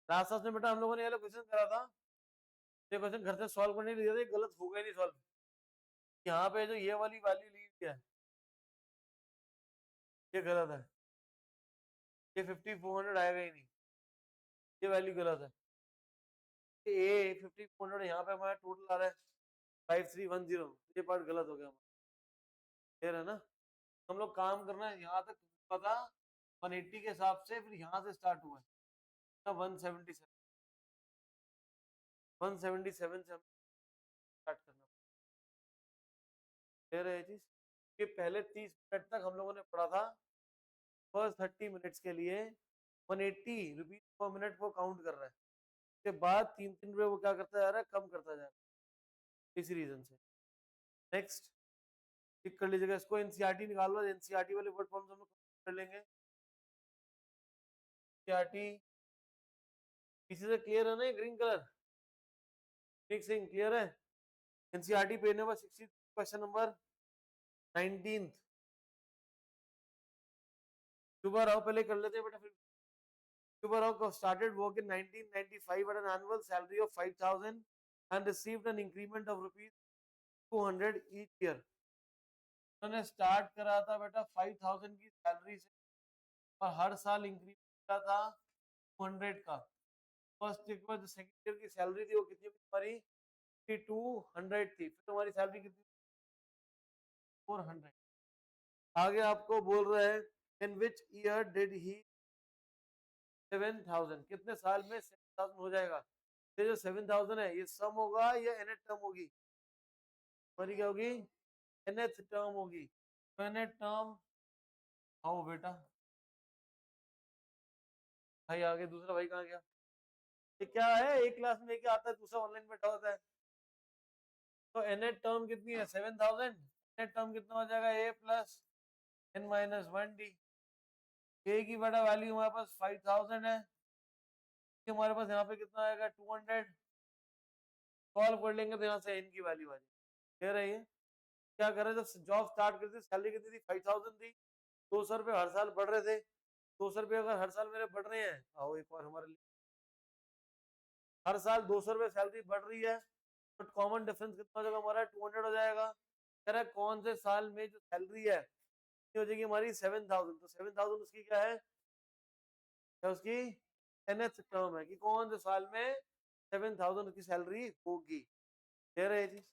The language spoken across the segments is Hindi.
लास्ट क्लास में बेटा हम लोगों ने ये वाला क्वेश्चन करा था, ये क्वेश्चन घर से सॉल्व करने दिया था, गलत होगा ही नहीं सॉल्व। यहाँ पे जो ये वाली वैल्यू ली हुई है ये गलत है, ये 5400 आएगा ही नहीं, ये वैल्यू गलत है। ए 5400 यहाँ पे हमारा टोटल आ रहा है 5310, ये पार्ट गलत हो गया हमारा, क्लियर है ना। हम लोग काम करना है यहाँ तक पता 180 के हिसाब से, फिर यहाँ से स्टार्ट हुआ है 177 177 से हम स्टार्ट करना, क्लियर है ये चीज। कि पहले 30 मिनट तक हम लोगों ने पढ़ा था, फर्स्ट 30 मिनट्स के लिए 180 रुपीज पर मिनट वो काउंट कर रहा है, उसके बाद 3-3 रुपये वो क्या करता जा रहा है, कम करता जा रहा है, इसी रीजन से। नेक्स्ट टिक कर लीजिएगा इसको, एनसीईआरटी निकाल लो, एनसीईआरटी वाले वर्ड प्रॉब्लम्स हम लोग कर लेंगे। एनसीईआरटी किसी से क्लियर है ना, ग्रीन कलर ठीक से क्लियर है। NCERT page number 60 question number 19। सुबह राव पहले कर लेते हैं बेटा, फिर सुबह Rao started work in 1995 at an annual salary of 5000 and received an increment of rupees 200 each year। उन्होंने स्टार्ट करा था बेटा 5000 की सैलरी से, और हर साल इंक्रीमेंट मिला था 200 का। फर्स्ट ईयर के बाद जो सेकंड ईयर की सैलरी थी वो कितनी हमारी 200 थी, फिर तुम्हारी सैलरी कितनी 400। आगे आपको बोल रहे हैं इन विच ईयर डिड ही 7000, कितने साल में 7000 हो जाएगा। ये जो 7000 है ये सम होगा या nth टर्म होगी, हमारी क्या होगी nth टर्म होगी। तो nth टर्म आओ बेटा, भाई आगे दूसरा भाई कहाँ गया, ये क्या है एक क्लास में क्या आता है दूसरा ऑनलाइन बैठा होता है। तो nth टर्म कितनी है 7000, nth टर्म कितना हो जाएगा a plus n minus 1d। a की बड़ा वैल्यू हमारे पास 5000 है, हमारे पास यहाँ पे कितना आएगा 200। सॉल्व कर लेंगे तो यहाँ से n की वैल्यू आ जाएगी। कह रही है क्या कर रहे हैं, जब जॉब स्टार्ट करते सैलरी कितनी थी 5000 थी, 200 रुपये हर साल बढ़ रहे थे। 200 रुपये अगर हर साल मेरे बढ़ रहे हैं, आओ एक और हमारे लिए, हर साल 200 रुपये सैलरी बढ़ रही है, तो कॉमन डिफरेंस कितना हो जाएगा हमारा 200 हो जाएगा। कह रहा है कौन से साल में जो सैलरी है हो जाएगी हमारी 7000, तो 7000 उसकी क्या है, क्या उसकी nth टर्म है, कि कौन से साल में 7000 की सैलरी होगी। कह रहे चीज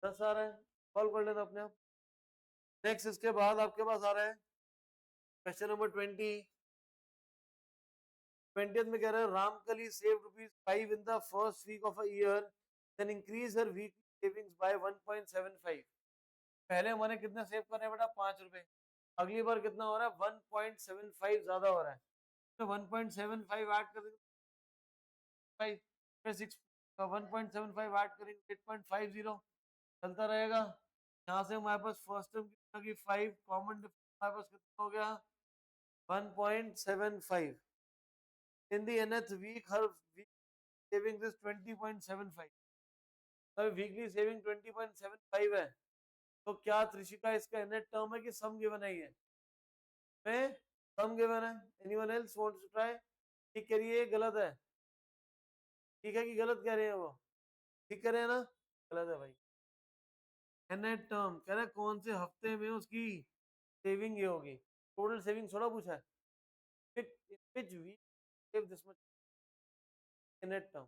10 आ रहा है, सॉल्व कर लेना अपने आप। नेक्स्ट इसके बाद आपके पास आ रहा है क्वेश्चन नंबर 20 में कह रहा है Ramkali save ₹5 in the first week of a year, then increase her weekly savings by 1.75। पहले हमारे कितना सेव कर रहे हैं बेटा 5 रुपए, अगली बार कितना हो रहा है 1.75 ज्यादा हो रहा है, तो 1.75 ऐड कर देंगे 6 1.75 ऐड करेंगे 8.50 चलता रहेगा। यहाँ से हमारे पास फर्स्ट टर्म कितना की 5 कॉमन डिफरेंस हमारे पास कितना हो गया 1.75। In the nth week, her week savings is 20.75। अभी वीकली सेविंग 20.75 है, तो क्या त्रिशिका इसका nth टर्म है कि सम गिवन है, ये में सम गिवन है। Anyone else wants to try, ठीक कह रही है गलत है, ठीक है कि गलत कह रहे हैं वो, ठीक कह रहे हैं ना, गलत है भाई। nth टर्म कह रहे हैं कौन से हफ्ते में उसकी सेविंग ये होगी, टोटल सेविंग थोड़ा पूछा है, which week save this much nth term.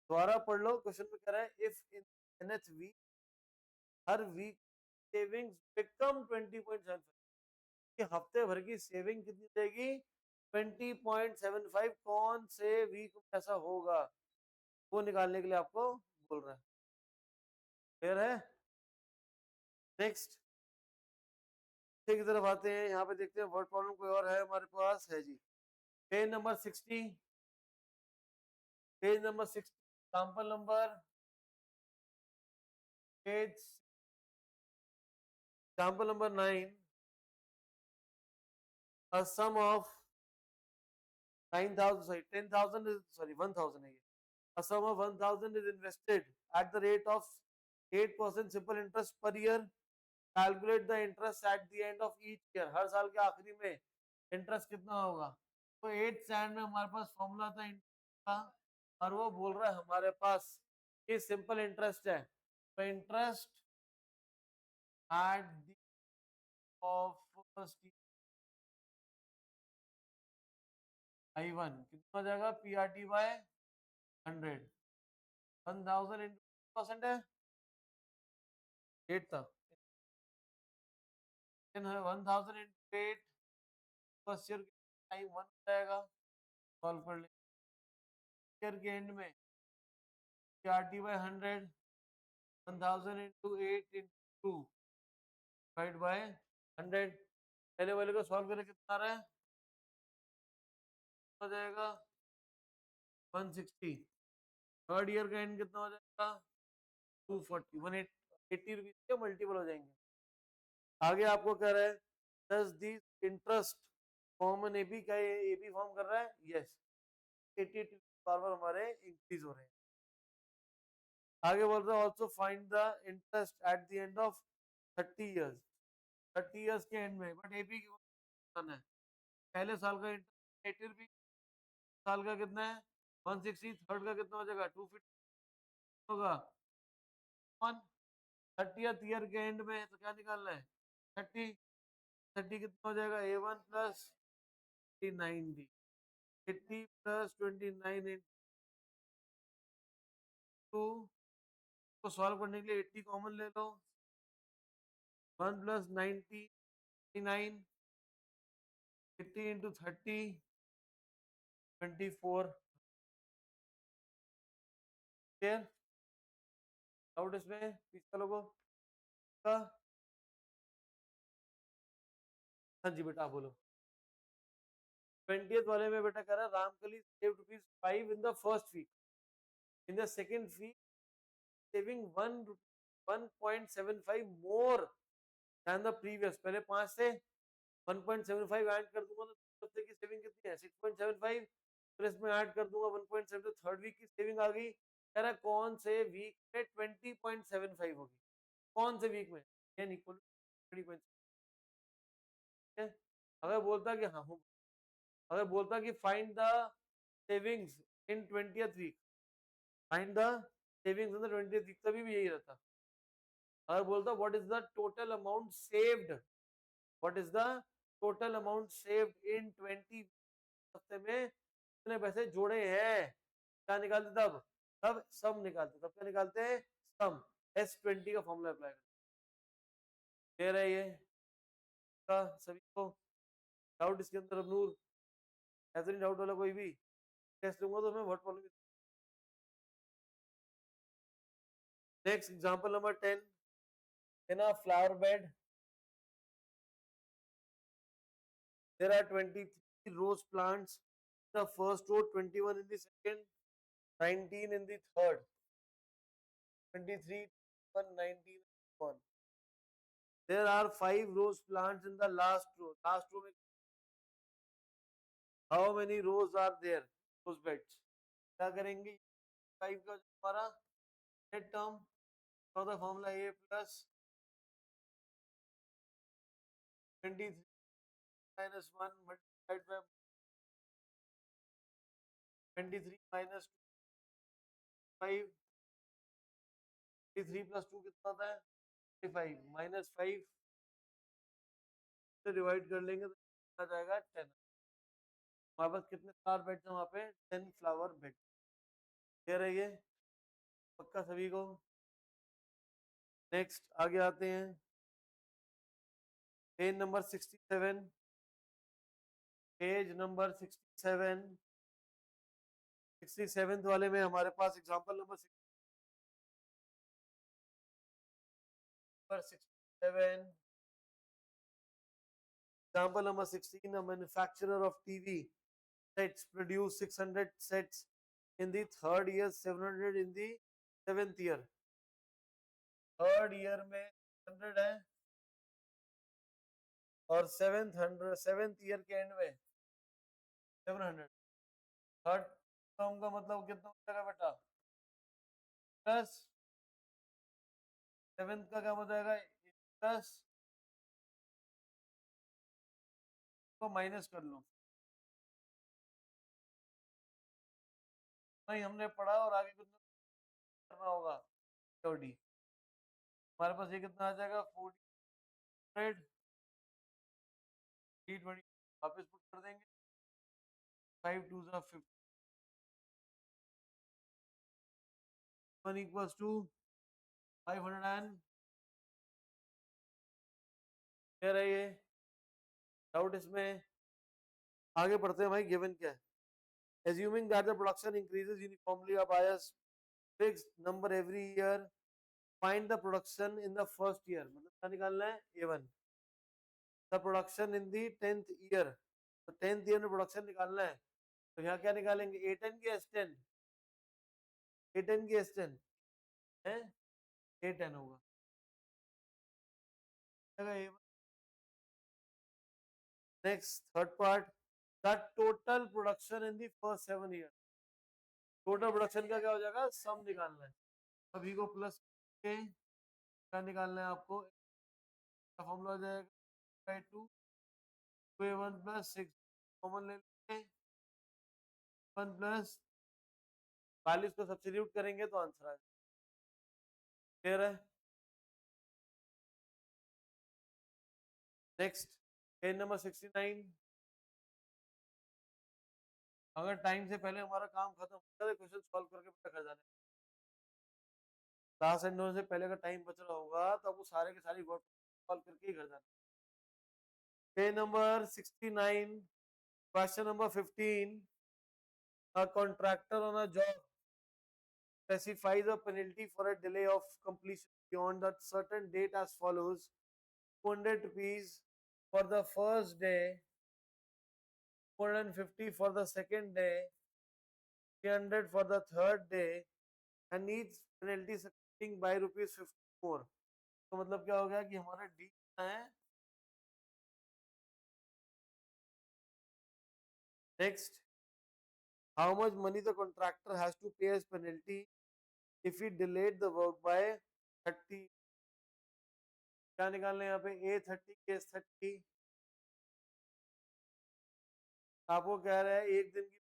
दोबारा पढ़ लो, क्वेश्चन में कह रहा है इफ इन nth वीक हर वीक सेविंग्स बिकम 20.75, कि हफ्ते भर की सेविंग कितनी रहेगी 20.75, कौन से वीक में ऐसा होगा वो निकालने के लिए आपको बोल रहा है। क्लियर है। नेक्स्ट की तरफ आते हैं, यहाँ पे देखते हैं वर्ड प्रॉब्लम कोई और है हमारे पास, है जी page number 60, page number 60 example number page example number 9, a sum of 9,000 sorry 10,000 is sorry 1,000 है ये, a sum of 1,000 is invested at the rate of 8% simple interest per year। Calculate the interest at the end of each year, हर साल के आखिरी में इंटरेस्ट कितना होगा। तो 8th स्टैंडर्ड में हमारे पास फॉर्मूला था इंटरेस्ट का, और वो बोल रहा है हमारे पास ये सिंपल इंटरेस्ट है, तो interest at the of first I1 कितना हो जाएगा, PRT बाय 100, 1000 इंटू परसेंट है 8 था, 1000 इंटू 8 फर्स्ट ईयर टाइम 1 हो जाएगा, सॉल्व कर ले ईयर के एंड में PRT by 100, 1000 into 8 into 2 divide by 100, पहले वाले को सॉल्व करके कितना आ रहा है, हो जाएगा 160, थर्ड ईयर का एंड कितना हो जाएगा 240, 180 रुपीज के मल्टीपल हो जाएंगे। आगे आपको कह रहा है does this interest common AB का एबी फॉर्म कर रहा है, यस 80 बार बार हमारे इंक्रीज हो रहे हैं। आगे बोल रहा है also find the interest at the end of 30 years, 30 years के एंड में, बट एबी करना है, पहले साल का इंटरेस्ट 80 रुपीज, साल का कितना है 160, थर्ड का कितना हो जाएगा 250 होगा, 30th ईयर के एंड में तो क्या निकालना है 30, 30 कितना हो जाएगा A1 प्लस 90, 80 प्लस 29 इंटू को सॉल्व करने के लिए 80 कॉमन ले लो, 1 प्लस 90 9, 80 इंटू 30 24, क्लियर डाउट इसमें पिछले लोगों का, हाँ जी बेटा बोलो। 20th वाले में बेटा कह रहा है Ramkali save ₹5 in the first week, in the second week saving 1.75 more than the previous, पहले 5 से 1.75 ऐड कर दूंगा तो हफ्ते की सेविंग कितनी है 6.75, फिर इसमें ऐड कर दूंगा 1.7, थर्ड वीक की सेविंग आ गई, कह रहा है कौन से वीक में 20.75 होगी, कौन से वीक में, n इक्वल 20.75, अगर बोलता कि हाँ, अगर बोलता कि find the savings in 20th week, find the savings in the 20th week, तभी भी यही रहता। अगर बोलता what is the total amount saved, what is the total amount saved in 20 हफ्ते में कितने पैसे जोड़े हैं, क्या निकालते तब, तब सम निकालते, तब क्या निकालते हैं सम, S20 का फॉर्मूला अप्लाई करते हैं, ये का सभी को डाउट इसके अंदर, नूर ऐसा नहीं डाउट वाला कोई भी टेस्ट लूंगा तो मैं बहुत problem. Next example number 10, in a flower bed there are 23 rose plants in the first row, 21 in the second, 19 in the third, 23 1 19 1, there are 5 rose plants in the last row, last row में how many rows are there, rose beds, क्या करेंगे 5 का हमारा net term, so the formula A plus 23 minus 1 multiplied by 23 minus 5, 23 plus 2 कितना होता है 5 माइनस 5 से डिवाइड कर लेंगे तो आ जाएगा 10, हमारे पास कितने फ्लावर बेड्स हैं वहाँ पे 10 फ्लावर बेड, क्लियर है ये पक्का सभी को। नेक्स्ट आगे आते हैं, पेज नंबर 67, पेज नंबर 67, 67 वाले में हमारे पास example number 67, example number 16, a manufacturer of TV sets produce 600 sets in the third year, 700 in the seventh year, third year में 100 है और सेवेंथ ईयर के एंड में 700, थर्ड टर्म का मतलब कितना हो जाएगा बेटा प्लस सेवेंथ का क्या हो जाएगा प्लस को माइनस कर लो, ही हमने पढ़ा और आगे कुछ करना होगा। तो डी हमारे पास ये कितना आ जाएगा 40 T20 वापस पुट कर देंगे 5 2 50 1 equals to 500 and क्या है ये डाउट इसमें आगे बढ़ते हैं भाई गिवन क्या है assuming that the production increases uniformly of bias fixed number every year find the production in the first year मतलब क्या निकालना है A1 the production in the 10th year तो 10th year में प्रोडक्शन निकालना है तो यहाँ क्या निकालेंगे A10 की S10 A10 की S10 है A10 होगा next third part the total production in the first 7 year total production का क्या हो जाएगा सम निकालना है सभी को प्लस के क्या निकालना है आपको फॉर्मूला हो जाएगा 2 2A1 प्लस 6 कॉमन ले लेंगे 1 प्लस 42 को सब्स्टिट्यूट करेंगे तो आंसर आ जाएगा क्लियर है नेक्स्ट पेज नंबर 69 अगर टाइम से पहले हमारा काम खत्म हो जाए क्वेश्चन सॉल्व करके पता कर जाने क्लास एंड होने से पहले अगर टाइम बच रहा होगा तो आपको सारे के सारी वर्ड सॉल्व करके ही घर जाना page number 69 question number 15 a contractor on a job specifies a penalty for a delay of completion beyond a certain date as follows 200 rupees for the first day 450 for the second day 300 for the third day and each penalty succeeding by rupees 50 more तो मतलब क्या हो गया कि हमारा डी है next how much money the contractor has to pay as penalty if he delayed the work by 30 क्या निकालना है यहाँ पे A30 केस 30 आपको कह रहा है एक दिन की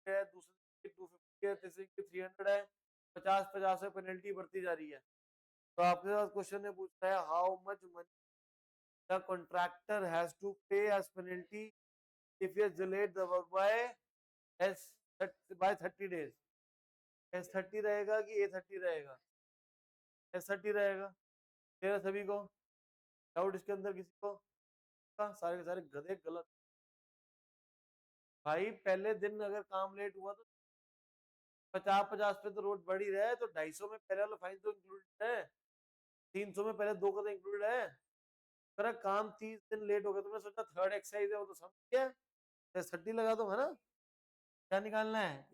है दूसरे दिन की 250 है तीसरे की 300 है 50 से पेनल्टी बढ़ती जा रही है तो आपके पास क्वेश्चन ने पूछा है how much money the contractor has to pay as penalty if he has delayed the work by S by 30 days S30 रहेगा कि A30 रहेगा S30 रहेगा तेरा सभी को डाउट इसके अंदर किसी को सारे के सारे गधे गलत भाई पहले दिन अगर काम लेट हुआ तो 50 पे तो रोड बढ़ी रहे तो 250 में पहले वाला फाइन तो इंक्लूडेड है 300 में पहले 2 का तो इंक्लूडेड है मेरा काम 30 दिन लेट हो गया तो मैं सोचा थर्ड एक्सरसाइज है वो तो समझ गया 30 लगा दो है ना क्या निकालना है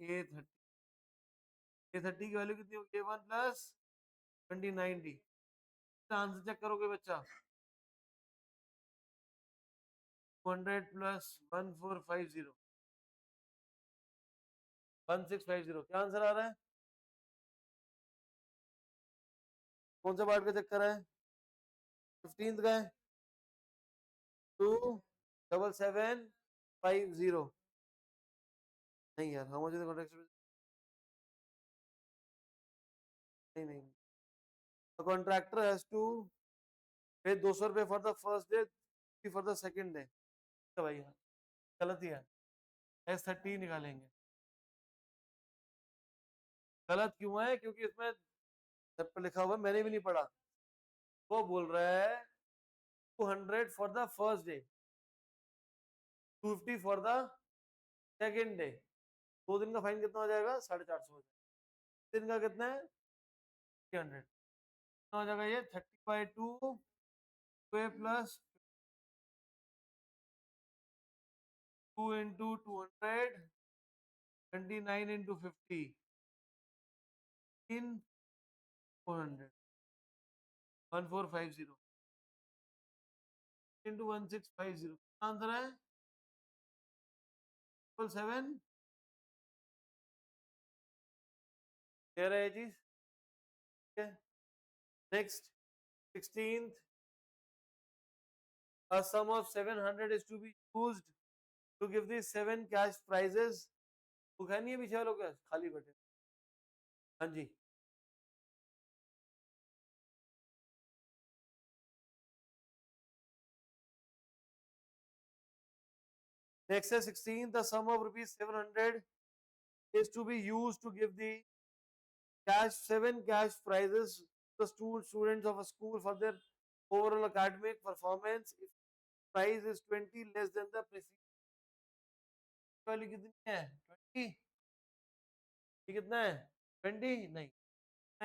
A30 की वैल्यू कितनी होगी A1 प्लस 2090 आंसर चेक करोगे बच्चा 200 प्लस 1450 1650 क्या आंसर आ रहा है कौन सा पार्ट का चक्कर है 15th का है 27750 नहीं यार how much is the contract नहीं the contractor has to pay 200 रुपए for the first day for the second day तो भाई गलत ही है S30 निकालेंगे गलत क्यों है क्योंकि इसमें सब पे लिखा हुआ है मैंने भी नहीं पढ़ा वो बोल रहा है 200 for the first day 250 for the second day 2 दिन का फाइन कितना हो जाएगा 450 हो जाएगा दिन का कितना है 300 कितना हो जाएगा ये 30/2 plus 2 into 200 29 into 50 in 400 1450 into 1650 answer है 777 कह रहे हैं जी next 16th a sum of 700 is to be used to give the 7 cash prizes book है नहीं है पीछे वालों के खाली बैठे। हाँ जी नेक्स्ट है 16 the sum of rupees 700 is to be used to give the seven cash prizes to the students of a school for their overall academic performance if price is 20 less than the preceding वाली कितनी है 20 ये कितना है 20 नहीं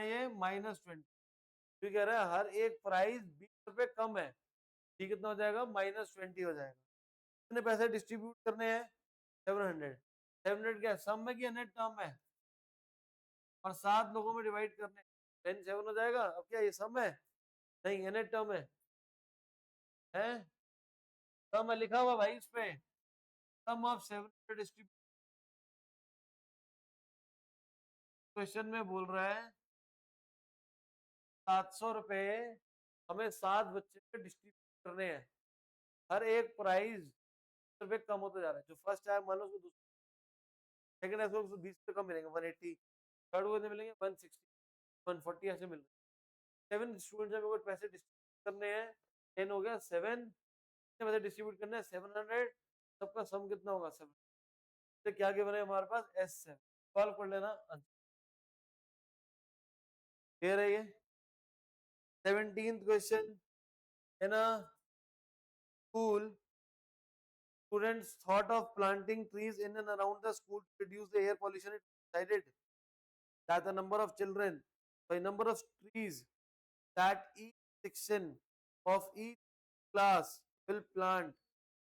ये -20 तो कह रहा है हर एक प्राइस 20 रुपए कम है ये कितना हो जाएगा -20 हो जाएगा कितने पैसे डिस्ट्रीब्यूट करने हैं 700 700 क्या सम में क्या नेट टर्म है और 7 लोगों में डिवाइड करने 10 7 हो जाएगा अब क्या ये सम है नहीं नेट टर्म है सम है लिखा हुआ भाई इस पे सम ऑफ 700 डिस्ट्रीब्यूट क्वेश्चन में बोल रहा है 700 रुपए हमें 7 बच्चे पे डिस्ट्रीब्यूट करने हैं हर एक प्राइस रुपए कम होता जा रहा है जो फर्स्ट है मान लो उसको सेकंड है उसको 20 रुपए कम मिलेंगे 180 थर्ड को कितने मिलेंगे 160 140 ऐसे मिल रहे हैं 7 स्टूडेंट्स में अगर पैसे डिस्ट्रीब्यूट करने हैं 10 हो गया 7 कितने पैसे डिस्ट्रीब्यूट करने हैं 700 सबका सम कितना होगा 7 तो क्या गिवन है हमारे पास S7 सॉल्व कर लेना क्लियर है ये 17th question in a school students thought of planting trees in and around the school to reduce the air pollution it decided that the number of children by number of trees that each section of each class will plant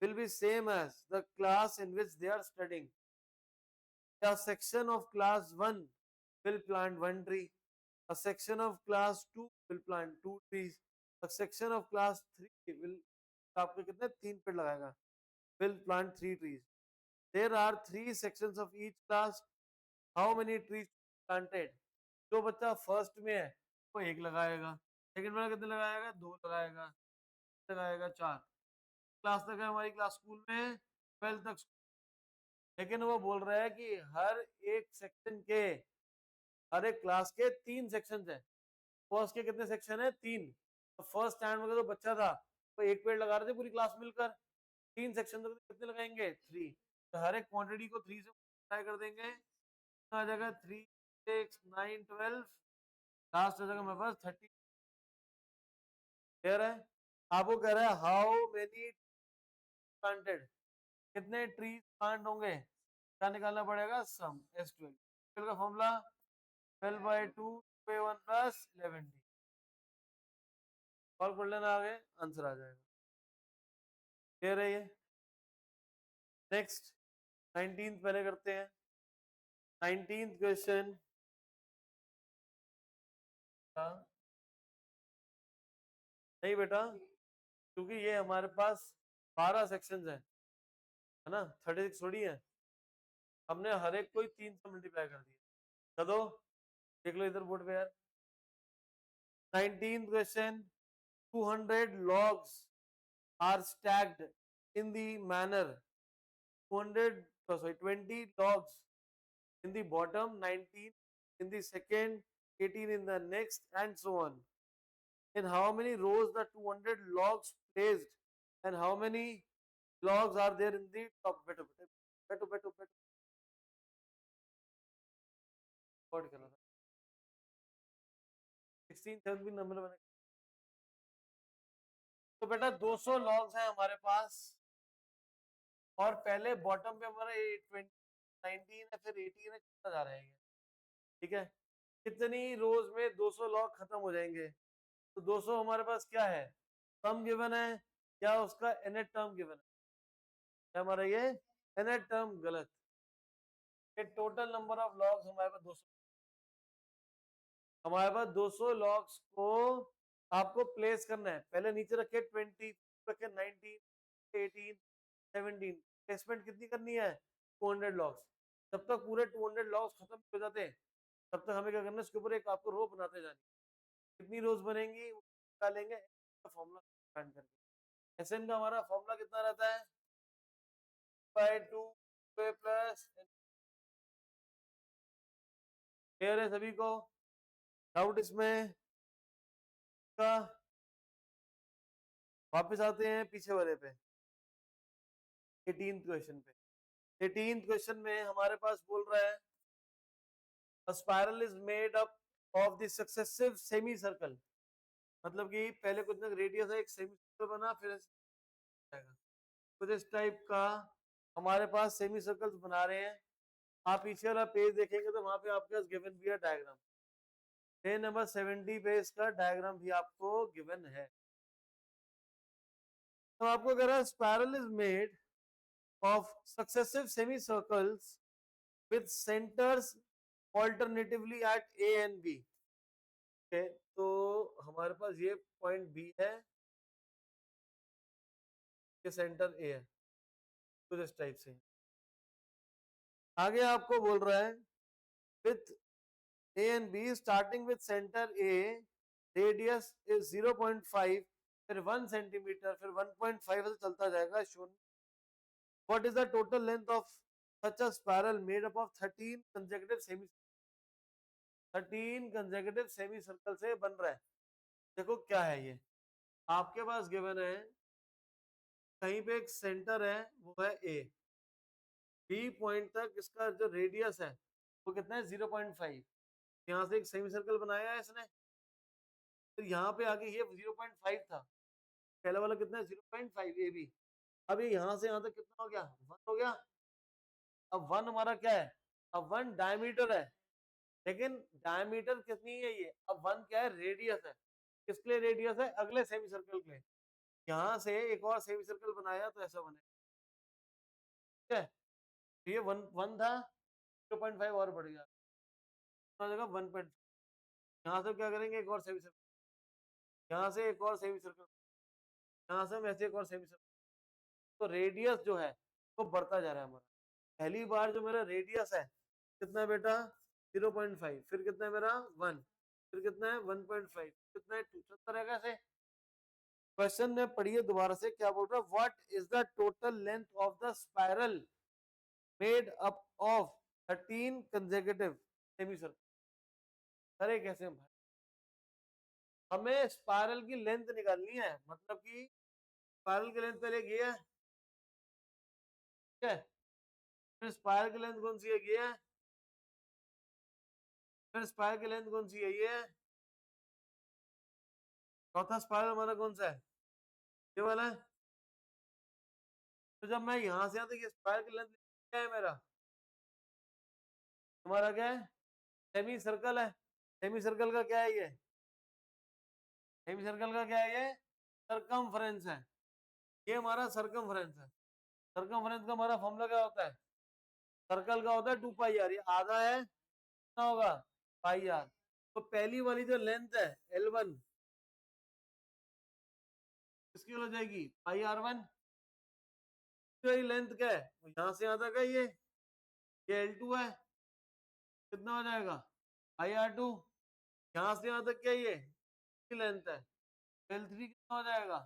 will be same as the class in which they are studying. A section of class 1 will plant one tree. A section of class 2 will plant two trees. A section of class 3 will आपके कितने 3 पेड़ लगाएगा will plant 3 trees. There are 3 sections of each class. How many trees planted? जो बच्चा फर्स्ट में है वो 1 लगाएगा सेकंड वाला कितने लगाएगा 2 लगाएगा 4 क्लास तक है हमारी क्लास स्कूल में 12 तक लेकिन वो बोल रहा है कि हर एक सेक्शन के हर एक क्लास के 3 सेक्शन है फर्स्ट के कितने सेक्शन है 3 तो फर्स्ट स्टैंड में जो बच्चा था वो 1 पेड़ लगा रहे थे पूरी क्लास मिलकर 3 सेक्शन तो कितने लगाएंगे 3 तो हर एक क्वांटिटी को 3 से मल्टीप्लाई कर देंगे आ जाएगा 3 6 9 12 लास्ट हो जाएगा मेरे पास 30 क्लियर है आपको कह रहा है हाउ मेनी प्लांटेड कितने ट्रीज प्लांट होंगे क्या निकालना पड़ेगा सम S12 का फॉर्मूला 12/2 1 प्लस 11D सॉल्व कर लेना आगे आंसर आ जाएगा क्लियर है ये नेक्स्ट 19th पहले करते हैं 19th क्वेश्चन नहीं बेटा क्योंकि ये हमारे पास 12 सेक्शंस है ना 36 थोड़ी है हमने हर एक को 3 से मल्टीप्लाई कर दिया चलो देख लो इधर बोर्ड पे यार 19th question 200 logs are stacked in the manner 20 logs in the bottom 19 in the second 18 in the next and so on in how many rows the 200 logs placed and how many logs are there in the top beto what कर रहा था 16 7 भी नंबर बने तो बेटा 200 लॉग्स हैं हमारे पास और पहले बॉटम पे हमारा 19 है फिर 18 है चलता जा रहा है ठीक है कितनी रोज में 200 लॉग खत्म हो जाएंगे तो 200 हमारे पास क्या है सम गिवन है क्या उसका nth टर्म गिवन है क्या हमारा ये nth टर्म गलत ये टोटल नंबर ऑफ लॉग्स हमारे पास 200 लॉग्स को आपको प्लेस करना है पहले नीचे रखे 20 रखे 19 18 17 प्लेसमेंट कितनी करनी है 200 लॉग्स जब तक पूरे 200 लॉग्स खत्म हो जाते हैं तब तक हमें क्या करना है इसके ऊपर एक आपको रो बनाते जानी कितनी रोज बनेंगी निकालेंगे फॉर्मूला फाइंड करके एसएन का हमारा फॉर्मूला कितना रहता है 2 प्लस क्लियर है सभी को? डाउट इसमें का? वापस आते हैं पीछे वाले पे, 18th क्वेश्चन पे। 18th क्वेश्चन में हमारे पास बोल रहा है a spiral is made up of the successive semicircle, मतलब कि पहले कुछ ना रेडियस है, एक सेमी सर्कल बना, फिर जाएगा कुछ इस टाइप का हमारे पास सेमी सर्कल्स बना रहे हैं। आप पीछे वाला पेज देखेंगे तो वहां पे आपके पास गिवन भी है डायग्राम, पेज नंबर 70 पे इसका डायग्राम भी आपको गिवन है। तो आपको कह रहा है spiral is made of successive semi circles with centres alternatively at A and B. तो हमारे पास ये पॉइंट बी है, ये सेंटर ए है, कुछ इस टाइप से। आगे आपको बोल रहा है with A and be starting with centre A radius is 0.5, फिर 1 सेंटीमीटर, फिर 1.5 से चलता जाएगा। शून्य what is the total length of such a spiral made up of 13 consecutive semi, 13 consecutive semi circle से बन रहा है। देखो क्या है ये, आपके पास गिवन है कहीं पे एक सेंटर है वो है ए, बी पॉइंट तक इसका जो रेडियस है वो कितना है 0.5। यहाँ से एक सेमी सर्कल बनाया है इसने, फिर यहाँ पे आगे ये 0.5 था, पहला वाला कितना है 0.5 ए बी। अब ये यहाँ से यहाँ तक कितना हो गया, 1 हो गया। अब 1 हमारा क्या है, अब 1 डायमीटर है, लेकिन डायमीटर कितनी है ये, अब 1 क्या है, रेडियस है। किसके लिए रेडियस है, अगले सेमी सर्कल के लिए। यहाँ से एक और सेमी सर्कल बनाया तो ऐसा बने, ठीक है। तो ये 1 था, 0.5 और बढ़ गया, 1. यहाँ से क्या करेंगे, एक और सेमी सर्कल, यहाँ से एक और सेमी सर्कल, यहाँ से हम ऐसे एक और सेमी सर्कल। तो रेडियस जो है वो बढ़ता जा रहा है हमारा। पहली बार जो मेरा रेडियस है कितना है बेटा, 0.5, फिर कितना है मेरा 1, फिर कितना है 1.5, कितना है 2, चलता रहेगा ऐसे। क्वेश्चन में पढ़िए दोबारा से क्या बोल रहा है, what is the total length of the spiral made up of 13 consecutive semi circle. अरे कैसे भाई, हमें स्पाइरल की लेंथ निकालनी है, मतलब कि स्पाइरल की लेंथ पहले ये है, ठीक है, फिर स्पाइरल की लेंथ कौन सी है, ये है, फिर स्पाइरल की लेंथ कौन सी है, ये है, चौथा स्पाइरल हमारा कौन सा है, ये वाला है। तो जब मैं यहां से आता, ये स्पाइरल की लेंथ क्या है मेरा, हमारा क्या है, सेमी सर्कल है। सेमी सर्कल का क्या है ये, सेमी सर्कल का क्या है ये, सरकमफ्रेंस है। ये हमारा सरकमफ्रेंस है। सरकमफ्रेंस का हमारा फॉर्मूला क्या होता है, सर्कल का होता है 2 पाई आर, ये आधा है, कितना होगा, पाई आर। तो पहली वाली जो लेंथ है L1 किसकी हो जाएगी, पाई R1। जो लेंथ क्या है, यहां से आधा का ये L2 है, कितना हो जाएगा, पाई R2। यहाँ से यहाँ तक क्या ये लेंथ है, L3 कितना हो जाएगा,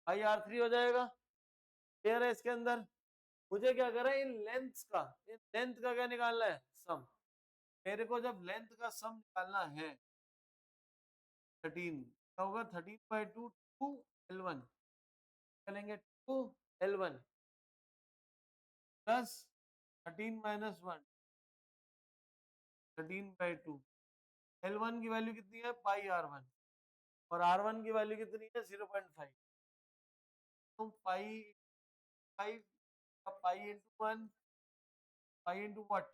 पाई R3 हो जाएगा। क्लियर है इसके अंदर। मुझे क्या करें, इन लेंथ का, क्या निकालना है, सम। मेरे को जब लेंथ का सम निकालना है 13, क्या होगा, 13/2 2L1 निकालेंगे, 2L1 प्लस 13 - 1 13/2। L1 की वैल्यू कितनी है, पाई R1, और R1 की वैल्यू कितनी है 0.5। तो five pi into 1, pi into what,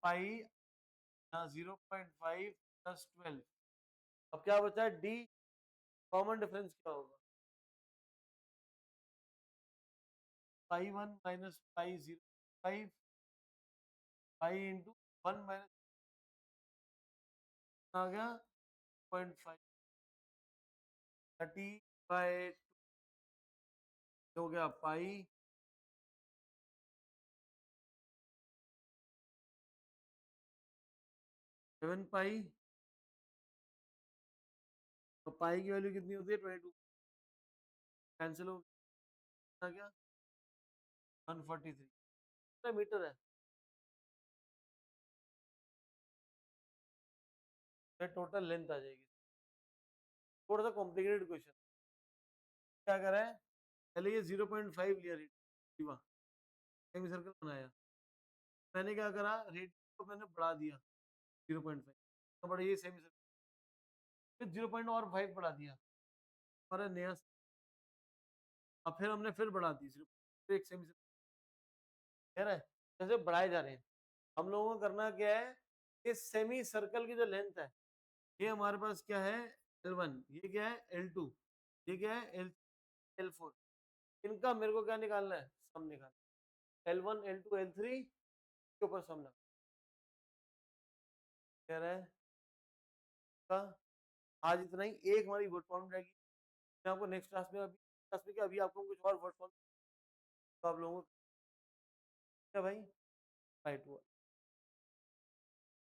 पाई 0.5 + 12। अब क्या बचा है, डी, कॉमन डिफरेंस क्या होगा, पाई1 - पाई0.5, पाई इंटू 1 आ गया 0.5, 30/2 हो गया पाई 7 पाई। तो पाई की वैल्यू कितनी होती है 22, कैंसिल हो गया, 143। मीटर है, टोटल लेंथ आ जाएगी। थोड़ा सा कॉम्प्लिकेटेड क्वेश्चन। क्या करा है, पहले ये 0.5 लिया रेडियस, सेमी सर्कल बनाया, मैंने क्या करा, रेडियस को मैंने बढ़ा दिया 0.5, तो बड़ा ये सेमी सर्कल, फिर 0.5 बढ़ा दिया, हमारा नया, अब फिर हमने फिर बढ़ा दी 0, एक सेमी सर्कल, कह रहा है जैसे बढ़ाए जा रहे हैं। हम लोगों को करना क्या है, इस सेमी सर्कल की जो लेंथ है, ये हमारे पास क्या है L1, ये क्या है L2, ये क्या है L4, इनका मेरे को क्या निकालना है, सम निकालना, L1 L2 L3 के ऊपर सम लगा, कह रहा है का आज इतना ही, एक हमारी वर्ड प्रॉब्लम रहेगी, मैं आपको नेक्स्ट क्लास में, अभी आपको कुछ और वर्ड प्रॉब्लम, तो आप लोगों को क्या भाई राइट हुआ।